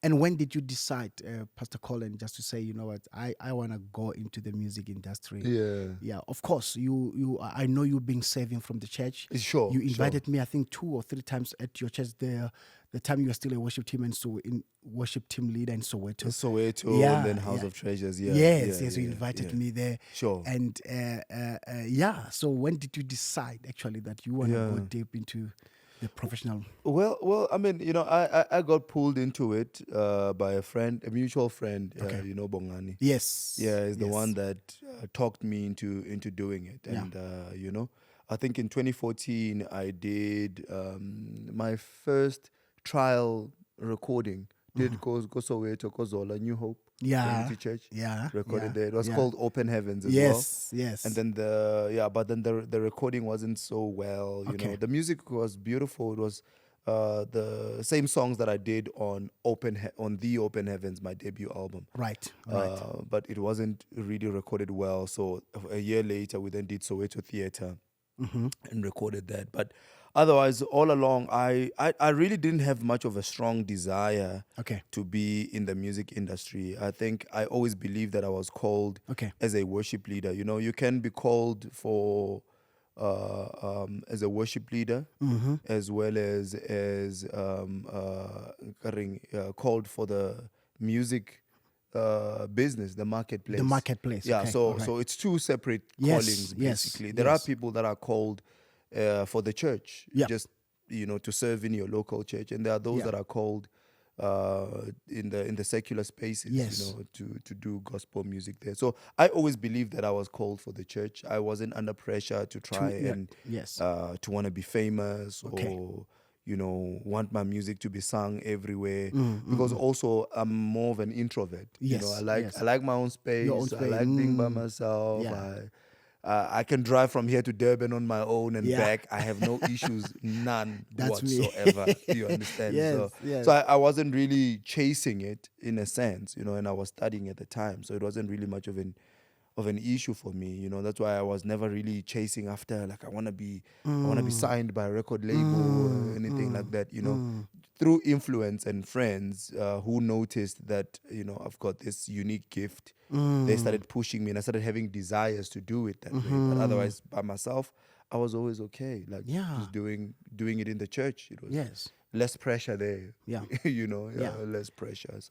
And when did you decide, Pastor Colin, just to say, you know what, I want to go into the music industry? Yeah. Yeah, of course. I know you being serving from the church. Sure. You Sure. invited me, I think, 2 or 3 times at your church there. The time you were still a worship team and so in worship team leader in Soweto. Soweto and then House of Treasures. Yeah. Yes, Yeah. yes. You Yeah. invited Yeah. me there. Sure. And yeah. So when did you decide actually that you want to go Yeah. deep into the professional? Well, I mean, I got pulled into it by a mutual friend, Okay. Bongani. Yes. Yeah, is the one Yes. that talked me into doing it. Yeah. And I think in 2014 I did my first trial recording. Did go Soweto, Kozola, New Hope Yeah. Community Church. Yeah. Recorded Yeah. there. It was yeah. called Open Heavens as well. Yes. And then but then the recording wasn't so well. Okay. The music was beautiful. It was the same songs that I did on the Open Heavens, my debut album. Right. But it wasn't really recorded well. So a year later, we then did Soweto Theatre and recorded that. But otherwise, all along, I really didn't have much of a strong desire Okay. to be in the music industry. I think I always believed that I was called Okay. as a worship leader. You can be called for as a worship leader, as well as called for the music business, the marketplace. The marketplace. Yeah, Okay. so All right. so it's two separate Yes, callings yes, basically. There are yes. people that are called for the church, Yep. just to serve in your local church, and there are those Yeah. that are called in the secular spaces, Yes. to do gospel music there. So I always believed that I was called for the church. I wasn't under pressure to try yeah, and yes. to want to be famous Okay. or want my music to be sung everywhere, because also I'm more of an introvert. Yes, I like yes. I like my own space. Your own I space. like being by myself. Yeah. I can drive from here to Durban on my own and Yeah. back. I have no issues, none That's me. whatsoever. You understand? Yes, yes. So I wasn't really chasing it in a sense, and I was studying at the time, so it wasn't really much of an issue for me. That's why I was never really chasing after, like, I want to be signed by a record label or anything like that. Through influence and friends who noticed that I've got this unique gift, they started pushing me, and I started having desires to do it that way. But otherwise, by myself, I was always okay, like just doing it in the church. It was Yes. less pressure there. Yeah. Less pressure. So.